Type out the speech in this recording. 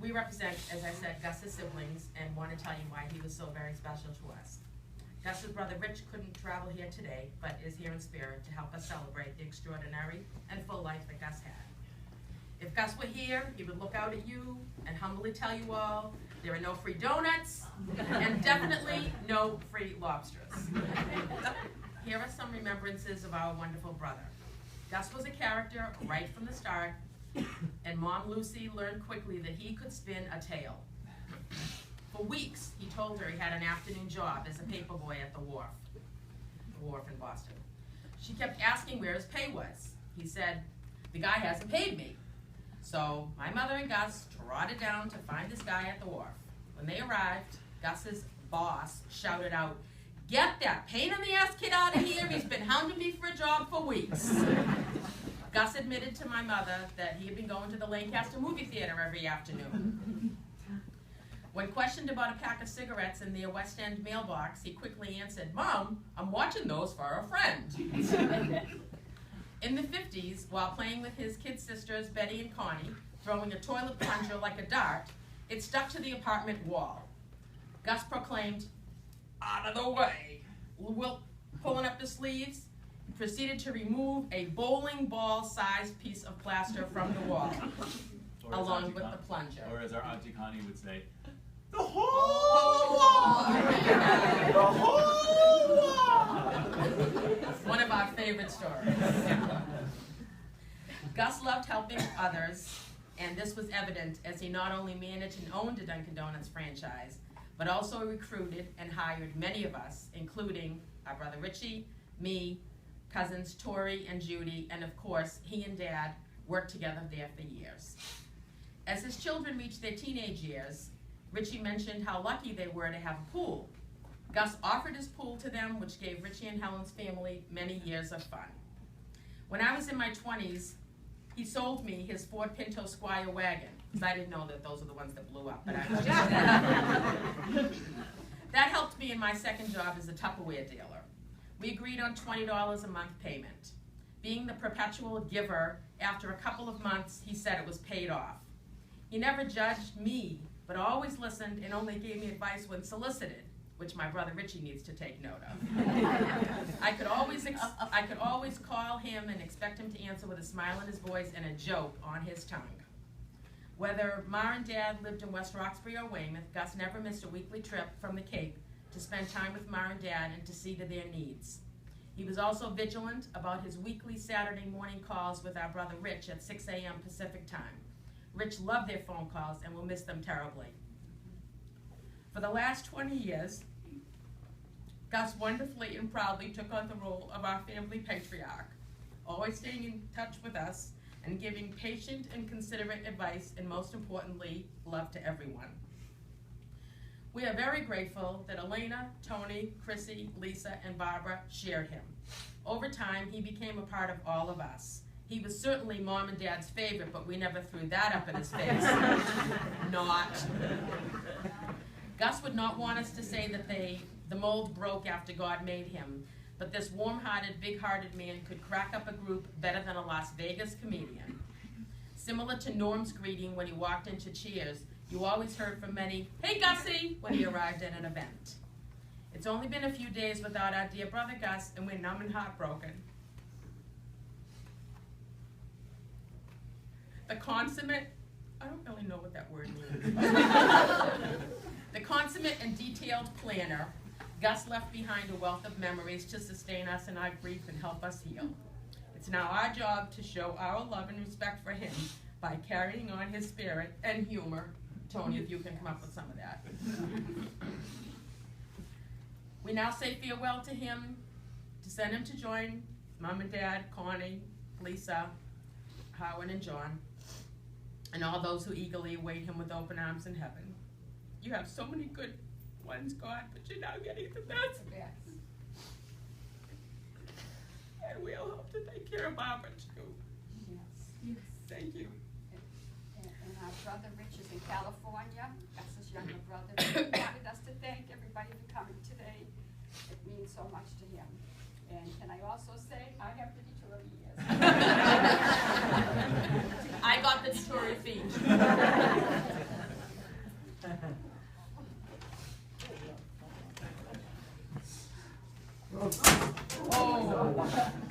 We represent, as I said, Gus's siblings and want to tell you why he was so very special to us. Gus's brother Rich couldn't travel here today, but is here in spirit to help us celebrate the extraordinary and full life that Gus had. If Gus were here, he would look out at you and humbly tell you all there are no free donuts and definitely no free lobsters. Here are some remembrances of our wonderful brother. Gus was a character right from the start, and Mom Lucy learned quickly that he could spin a tale. For weeks, he told her he had an afternoon job as a paperboy at the wharf in Boston. She kept asking where his pay was. He said, "The guy hasn't paid me." So my mother and Gus trotted down to find this guy at the wharf. When they arrived, Gus's boss shouted out, "Get that pain in the ass kid out of here. He's been hounding me for a job for weeks." Gus admitted to my mother that he had been going to the Lancaster movie theater every afternoon. When questioned about a pack of cigarettes in their West End mailbox, he quickly answered, "Mom, I'm watching those for a friend." In the 50s, while playing with his kid sisters, Betty and Connie, throwing a toilet plunger like a dart, it stuck to the apartment wall. Gus proclaimed, "Out of the way." Wilt, pulling up the sleeves, proceeded to remove a bowling ball-sized piece of plaster from the wall, along with the plunger. Or as our Auntie Connie would say, the whole wall! The whole wall! One of our favorite stories. Gus loved helping others, and this was evident as he not only managed and owned a Dunkin' Donuts franchise, but also recruited and hired many of us, including our brother Richie, me, cousins Tori and Judy, and of course, he and Dad worked together there for years. As his children reached their teenage years, Richie mentioned how lucky they were to have a pool. Gus offered his pool to them, which gave Richie and Helen's family many years of fun. When I was in my 20s, he sold me his Ford Pinto Squire wagon, because I didn't know that those are the ones that blew up, but I was just That helped me in my second job as a Tupperware dealer. We agreed on $20 a month payment. Being the perpetual giver, after a couple of months, he said it was paid off. He never judged me, but always listened and only gave me advice when solicited, which my brother Richie needs to take note of. I could always call him and expect him to answer with a smile in his voice and a joke on his tongue. Whether Ma and Dad lived in West Roxbury or Weymouth, Gus never missed a weekly trip from the Cape to spend time with Ma and Dad and to see to their needs. He was also vigilant about his weekly Saturday morning calls with our brother Rich at 6 a.m. Pacific time. Rich loved their phone calls and will miss them terribly. For the last 20 years, Gus wonderfully and proudly took on the role of our family patriarch, always staying in touch with us and giving patient and considerate advice, and most importantly, love to everyone. We are very grateful that Elena, Tony, Chrissy, Lisa, and Barbara shared him. Over time, he became a part of all of us. He was certainly Mom and Dad's favorite, but we never threw that up in his face. Not. Gus would not want us to say that the mold broke after God made him, but this warm-hearted, big-hearted man could crack up a group better than a Las Vegas comedian. Similar to Norm's greeting when he walked into Cheers, you always heard from many, "Hey Gussie," when he arrived at an event. It's only been a few days without our dear brother Gus, and we're numb and heartbroken. The consummate, I don't really know what that word means. The consummate and detailed planner, Gus left behind a wealth of memories to sustain us in our grief and help us heal. It's now our job to show our love and respect for him by carrying on his spirit and humor. Tony, if you can come up with some of that. We now say farewell to him, to send him to join Mom and Dad, Connie, Lisa, Howard, and John, and all those who eagerly await him with open arms in heaven. You have so many good ones, God, but you're now getting the best. Yes. And we'll hope to take care of Barbara too. Yes. Thank you. And our brother Rich is in California. That's his younger brother. He wanted us to thank everybody for coming today. It means so much to him. And can I also say, I have the Detroit years. I got the Detroit feet. wall.